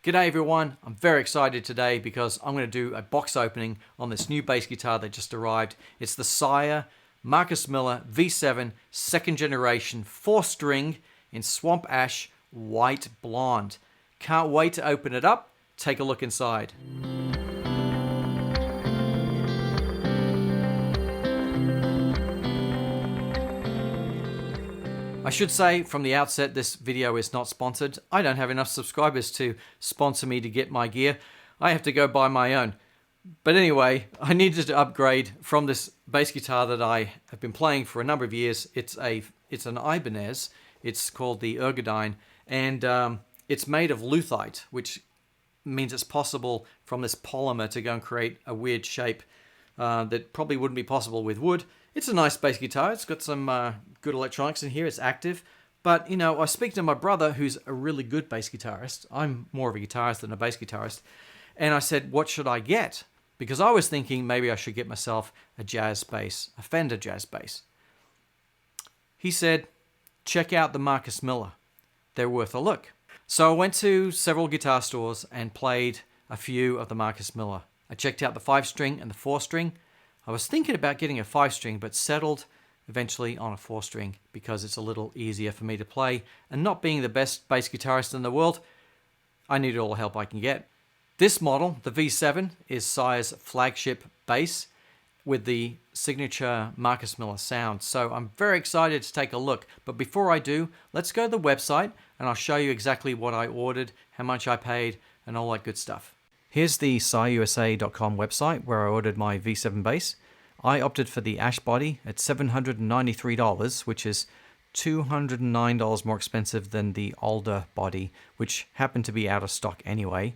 G'day everyone, I'm very excited today because I'm going to do a box opening on this new bass guitar that just arrived. It's the Sire Marcus Miller V7 second generation 4-string in Swamp Ash White Blonde. Can't wait to open it up, take a look inside. I should say from the outset, this video is not sponsored. I don't have enough subscribers to sponsor me to get my gear. I have to go buy my own. But anyway, I needed to upgrade from this bass guitar that I have been playing for a number of years. It's an Ibanez. It's called the Ergodyne, and it's made of lutite, which means it's possible from this polymer to go and create a weird shape that probably wouldn't be possible with wood. It's a nice bass guitar. It's got some good electronics in here. It's active. But, you know, I speak to my brother, who's a really good bass guitarist. I'm more of a guitarist than a bass guitarist. And I said, what should I get? Because I was thinking maybe I should get myself a jazz bass, a Fender jazz bass. He said, check out the Marcus Miller. They're worth a look. So I went to several guitar stores and played a few of the Marcus Miller. I checked out the 5-string and the 4-string. I was thinking about getting a 5-string, but settled eventually on a 4-string because it's a little easier for me to play. And not being the best bass guitarist in the world, I needed all the help I can get. This model, the V7, is Sire's flagship bass with the signature Marcus Miller sound. So I'm very excited to take a look. But before I do, let's go to the website and I'll show you exactly what I ordered, how much I paid, and all that good stuff. Here's the SireUSA.com website where I ordered my V7 bass. I opted for the ash body at $793, which is $209 more expensive than the older body, which happened to be out of stock anyway.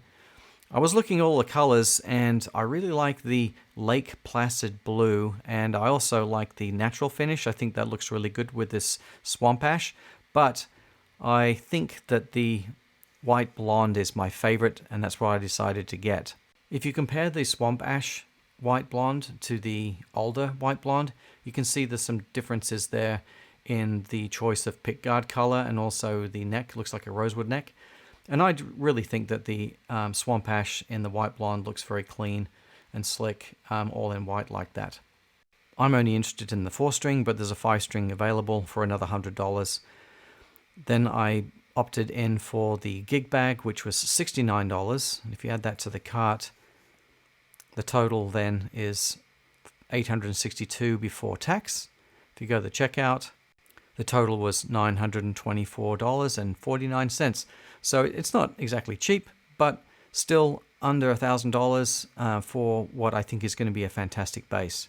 I was looking at all the colors and I really like the Lake Placid blue, and I also like the natural finish. I think that looks really good with this swamp ash, but I think that the White Blonde is my favorite, and that's what I decided to get. If you compare the Swamp Ash White Blonde to the older White Blonde, you can see there's some differences there in the choice of pickguard color, and also the neck looks like a rosewood neck. And I really think that the Swamp Ash in the White Blonde looks very clean and slick, all in white like that. I'm only interested in the 4-string, but there's a 5-string available for another $100. Then I opted in for the gig bag, which was $69. And if you add that to the cart, the total then is $862 before tax. If you go to the checkout, the total was $924.49. So it's not exactly cheap, but still under $1,000 for what I think is going to be a fantastic bass.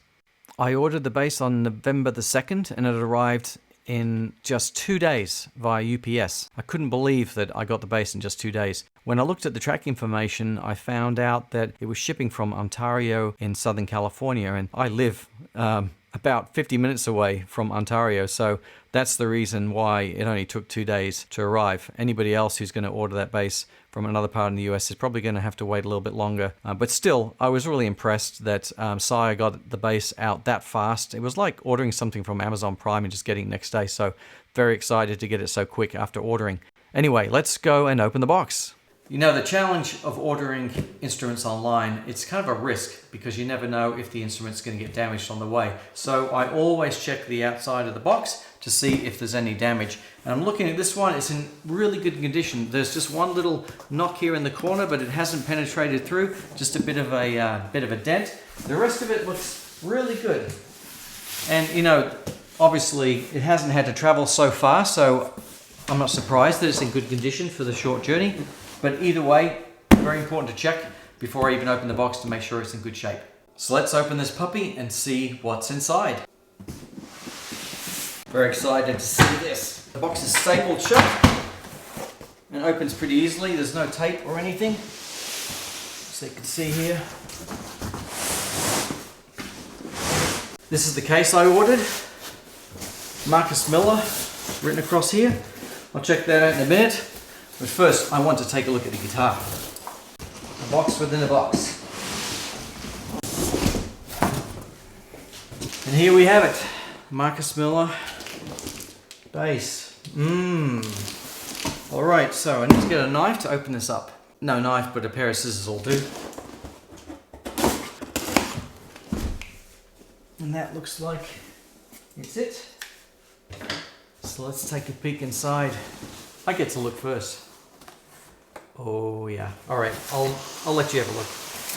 I ordered the bass on November the 2nd, and it arrived in just 2 days via UPS. I couldn't believe that I got the bass in just 2 days. When I looked at the track information, I found out that it was shipping from Ontario in Southern California, and I live about 50 minutes away from Ontario, so that's the reason why it only took 2 days to arrive. Anybody else who's going to order that bass from another part of the US is probably going to have to wait a little bit longer. But still, I was really impressed that Sire got the bass out that fast. It was like ordering something from Amazon Prime and just getting it next day, so very excited to get it so quick after ordering. Anyway, let's go and open the box. You know, the challenge of ordering instruments online, it's kind of a risk because you never know if the instrument's going to get damaged on the way. So I always check the outside of the box to see if there's any damage. And I'm looking at this one, it's in really good condition. There's just one little knock here in the corner, but it hasn't penetrated through, just a bit of a dent. The rest of it looks really good. And you know, obviously it hasn't had to travel so far, so I'm not surprised that it's in good condition for the short journey. But either way, very important to check before I even open the box to make sure it's in good shape. So let's open this puppy and see what's inside. Very excited to see this. The box is stapled shut and opens pretty easily. There's no tape or anything, so you can see here. This is the case I ordered. Marcus Miller written across here. I'll check that out in a minute. But first, I want to take a look at the guitar. A box within a box. And here we have it. Marcus Miller bass. Alright, so I need to get a knife to open this up. No knife, but a pair of scissors will do. And that looks like it's it. So let's take a peek inside. I get to look first. Oh yeah. All right, I'll let you have a look.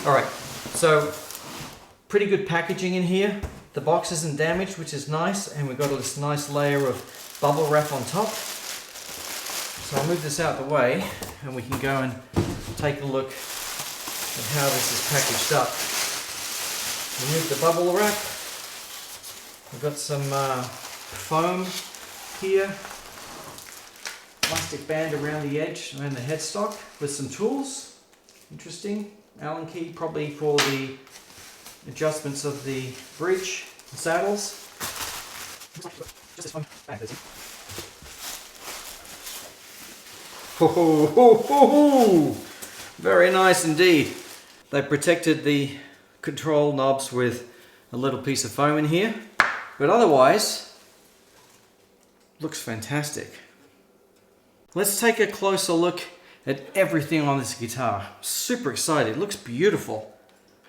All right, so pretty good packaging in here. The box isn't damaged, which is nice, and we've got this nice layer of bubble wrap on top. So I'll move this out of the way, and we can go and take a look at how this is packaged up. Remove the bubble wrap. We've got some foam here, plastic band around the edge, around the headstock, with some tools. Interesting. Allen key, probably for the adjustments of the bridge and saddles. Just this one. Ho, ho, ho, ho, ho. Very nice indeed. They protected the control knobs with a little piece of foam in here, but otherwise looks fantastic. Let's take a closer look at everything on this guitar. Super excited. Looks beautiful.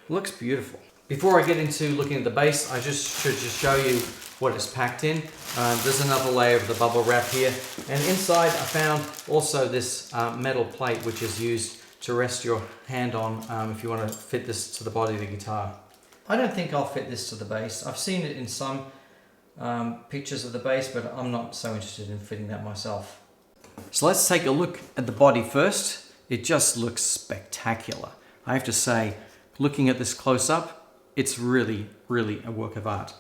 Looks beautiful. Before I get into looking at the bass, I should just show you what is packed in. There's another layer of the bubble wrap here, and inside I found also this metal plate which is used to rest your hand on if you want to fit this to the body of the guitar. I don't think I'll fit this to the bass. I've seen it in some pictures of the bass, but I'm not so interested in fitting that myself. So let's take a look at the body first. It just looks spectacular. I have to say, looking at this close up, it's really, really a work of art.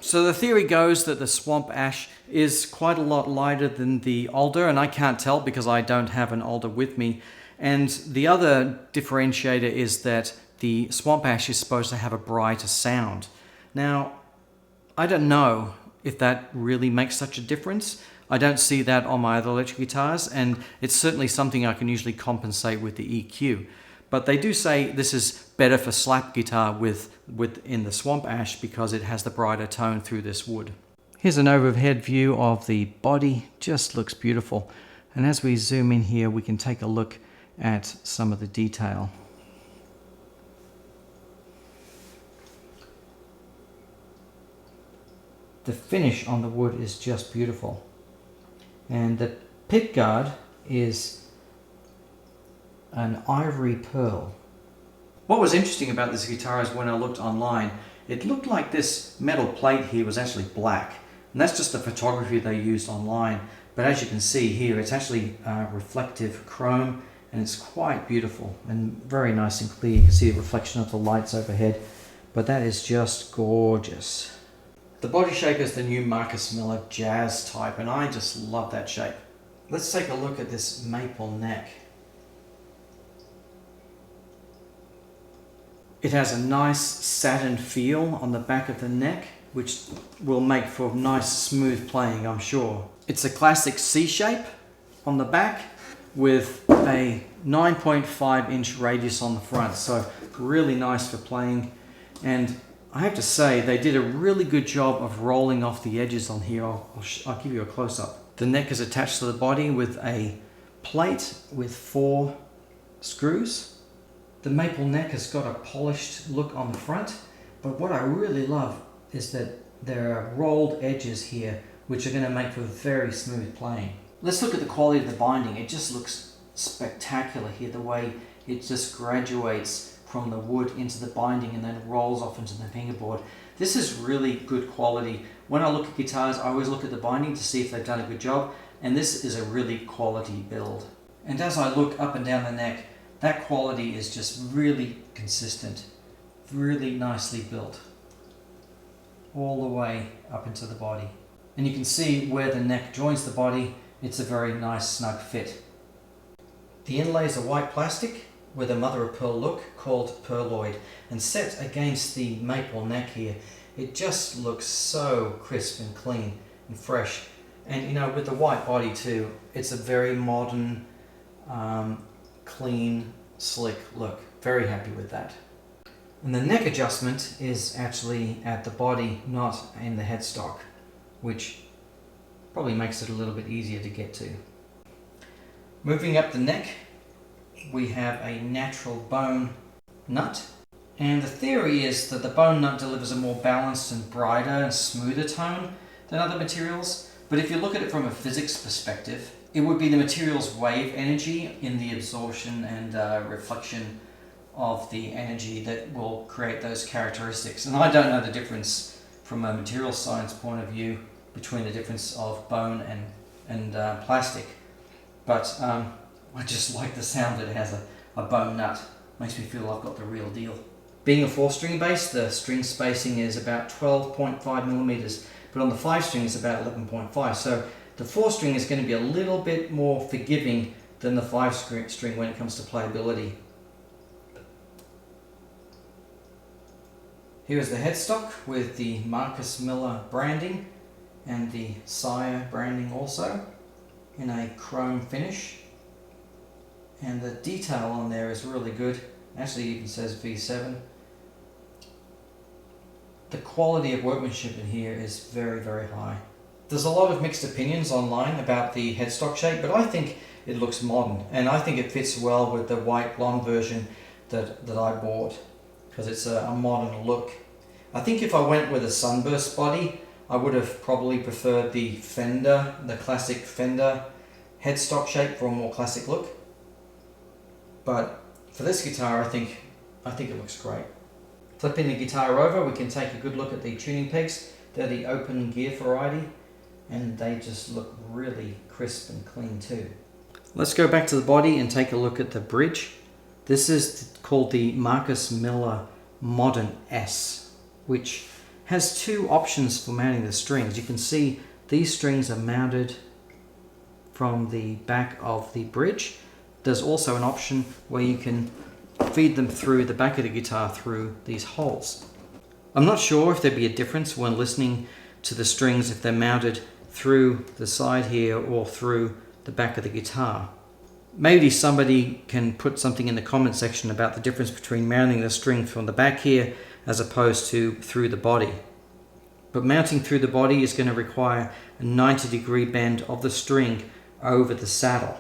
So the theory goes that the swamp ash is quite a lot lighter than the alder, and I can't tell because I don't have an alder with me. And the other differentiator is that the swamp ash is supposed to have a brighter sound. Now, I don't know if that really makes such a difference. I don't see that on my other electric guitars, and it's certainly something I can usually compensate with the EQ. But they do say this is better for slap guitar within the swamp ash because it has the brighter tone through this wood. Here's an overhead view of the body. Just looks beautiful. And as we zoom in here, we can take a look at some of the detail. The finish on the wood is just beautiful. And the pick guard is an ivory pearl. What was interesting about this guitar is when I looked online, it looked like this metal plate here was actually black. And that's just the photography they used online. But as you can see here, it's actually reflective chrome, and it's quite beautiful and very nice and clear. You can see the reflection of the lights overhead, but that is just gorgeous. The body shape is the new Marcus Miller Jazz type, and I just love that shape. Let's take a look at this maple neck. It has a nice satin feel on the back of the neck, which will make for nice smooth playing, I'm sure. It's a classic C shape on the back with a 9.5 inch radius on the front, so really nice for playing. And I have to say, they did a really good job of rolling off the edges on here. I'll give you a close-up. The neck is attached to the body with a plate with 4 screws. The maple neck has got a polished look on the front, but what I really love is that there are rolled edges here, which are going to make for very smooth playing. Let's look at the quality of the binding. It just looks spectacular here, the way it just graduates from the wood into the binding and then rolls off into the fingerboard. This is really good quality. When I look at guitars, I always look at the binding to see if they've done a good job, and this is a really quality build. And as I look up and down the neck, that quality is just really consistent, really nicely built, all the way up into the body. And you can see where the neck joins the body, it's a very nice snug fit. The inlays are white plastic with a mother of pearl look called Pearloid, and set against the maple neck here, it just looks so crisp and clean and fresh. And you know, with the white body too, it's a very modern, clean, slick look. Very happy with that. And the neck adjustment is actually at the body, not in the headstock, which probably makes it a little bit easier to get to. Moving up the neck, we have a natural bone nut. And the theory is that the bone nut delivers a more balanced and brighter and smoother tone than other materials. But if you look at it from a physics perspective, it would be the material's wave energy in the absorption and reflection of the energy that will create those characteristics. And I don't know the difference from a material science point of view between the difference of bone and plastic. But I just like the sound that it has a bone nut. Makes me feel I've got the real deal. Being a 4-string bass, the string spacing is about 12.5 millimeters, but on the 5-string it's about 11.5. So the 4-string is going to be a little bit more forgiving than the 5-string when it comes to playability. Here is the headstock with the Marcus Miller branding and the Sire branding also in a chrome finish. And the detail on there is really good. Actually, it even says V7. The quality of workmanship in here is very, very high. There's a lot of mixed opinions online about the headstock shape, but I think it looks modern, and I think it fits well with the white blonde version that I bought, because it's a modern look. I think if I went with a sunburst body, I would have probably preferred the Fender, the classic Fender headstock shape for a more classic look. But for this guitar, I think it looks great. Flipping the guitar over, we can take a good look at the tuning pegs. They're the open gear variety, and they just look really crisp and clean too. Let's go back to the body and take a look at the bridge. This is called the Marcus Miller Modern S, which has 2 options for mounting the strings. You can see these strings are mounted from the back of the bridge. There's also an option where you can feed them through the back of the guitar through these holes. I'm not sure if there'd be a difference when listening to the strings if they're mounted through the side here or through the back of the guitar. Maybe somebody can put something in the comment section about the difference between mounting the string from the back here as opposed to through the body. But mounting through the body is going to require a 90-degree bend of the string over the saddle,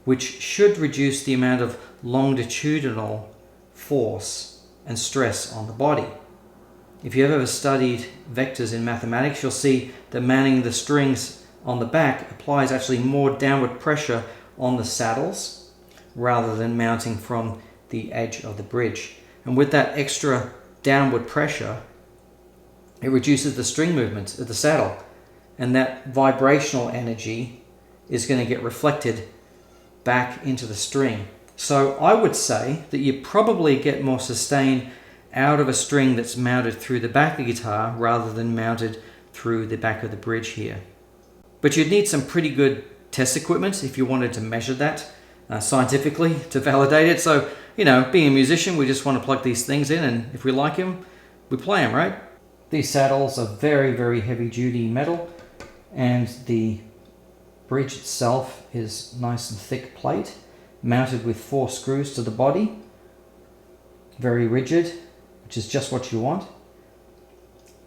which should reduce the amount of longitudinal force and stress on the body. If you've ever studied vectors in mathematics, you'll see that mounting the strings on the back applies actually more downward pressure on the saddles rather than mounting from the edge of the bridge. And with that extra downward pressure, it reduces the string movement of the saddle, and that vibrational energy is going to get reflected back into the string. So I would say that you probably get more sustain out of a string that's mounted through the back of the guitar rather than mounted through the back of the bridge here. But you'd need some pretty good test equipment if you wanted to measure that scientifically to validate it. So, you know, being a musician, we just want to plug these things in, and if we like them, we play them, right? These saddles are very, very heavy duty metal, and the bridge itself is nice and thick plate, mounted with 4 screws to the body. Very rigid, which is just what you want.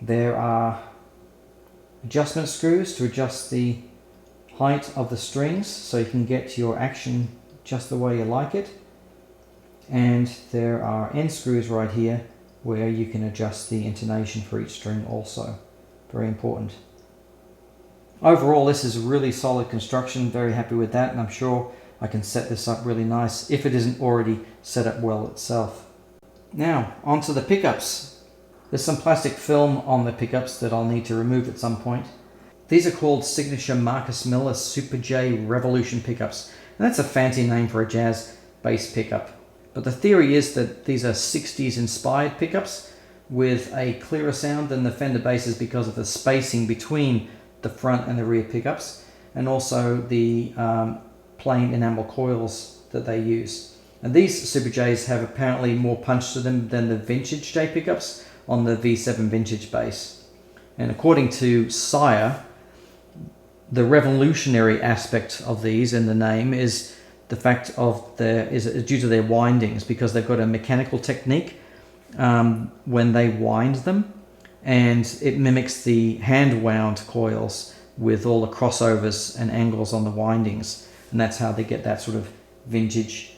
There are adjustment screws to adjust the height of the strings so you can get your action just the way you like it. And there are end screws right here where you can adjust the intonation for each string also. Very important. Overall, this is really solid construction, very happy with that, and I'm sure I can set this up really nice if it isn't already set up well itself. Now, onto the pickups. There's some plastic film on the pickups that I'll need to remove at some point. These are called Signature Marcus Miller Super J Revolution pickups, and that's a fancy name for a jazz bass pickup. But the theory is that these are 60s inspired pickups with a clearer sound than the Fender basses because of the spacing between the front and the rear pickups, and also the plain enamel coils that they use. And these Super Js have apparently more punch to them than the vintage J pickups on the V7 vintage bass. And according to Sire, the revolutionary aspect of these in the name is the fact of is due to their windings, because they've got a mechanical technique when they wind them, and it mimics the hand wound coils with all the crossovers and angles on the windings, and that's how they get that sort of vintage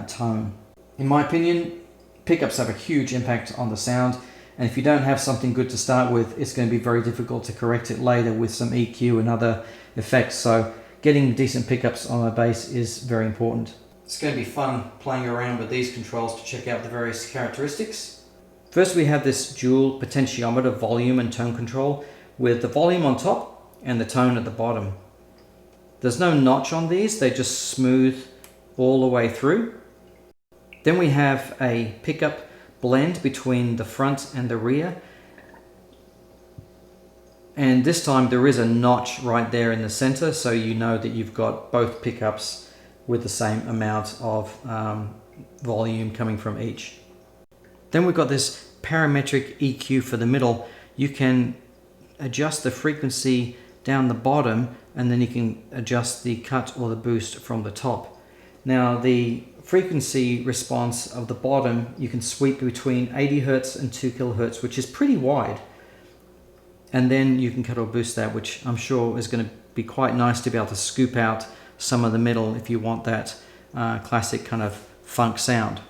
tone. In my opinion, pickups have a huge impact on the sound, and if you don't have something good to start with, it's going to be very difficult to correct it later with some EQ and other effects. So getting decent pickups on a bass is very important. It's going to be fun playing around with these controls to check out the various characteristics. First, we have this dual potentiometer volume and tone control with the volume on top and the tone at the bottom. There's no notch on these, they just smooth all the way through. Then we have a pickup blend between the front and the rear. And this time there is a notch right there in the center, so you know that you've got both pickups with the same amount of volume coming from each. Then we've got this parametric EQ for the middle. You can adjust the frequency down the bottom, and then you can adjust the cut or the boost from the top. Now the frequency response of the bottom, you can sweep between 80 Hertz and 2 kilohertz, which is pretty wide. And then you can cut or boost that, which I'm sure is going to be quite nice to be able to scoop out some of the middle if you want that classic kind of funk sound.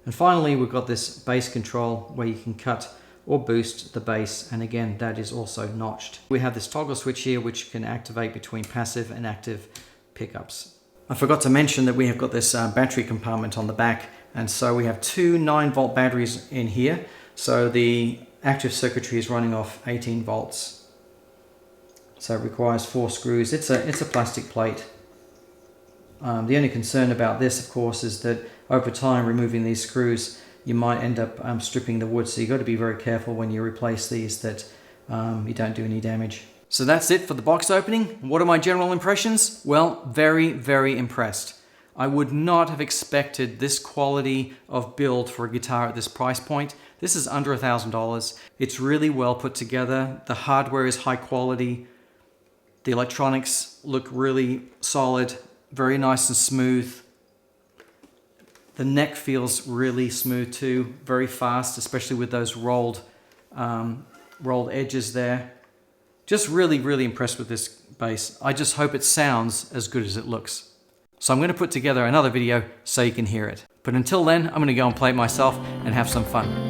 And finally, we've got this bass control where you can cut or boost the bass, and again, that is also notched. We have this toggle switch here which can activate between passive and active pickups. I forgot to mention that we have got this battery compartment on the back, and so we have two 9-volt batteries in here, so the active circuitry is running off 18 volts. So it requires 4 screws. It's a plastic plate. The only concern about this, of course, is that over time, removing these screws, you might end up stripping the wood, so you've got to be very careful when you replace these that you don't do any damage. So that's it for the box opening. What are my general impressions? Well, very, very impressed. I would not have expected this quality of build for a guitar at this price point. This is under $1,000. It's really well put together. The hardware is high quality. The electronics look really solid, very nice and smooth. The neck feels really smooth too, very fast, especially with those rolled edges there. Just really, really impressed with this bass. I just hope it sounds as good as it looks. So I'm going to put together another video so you can hear it. But until then, I'm going to go and play it myself and have some fun.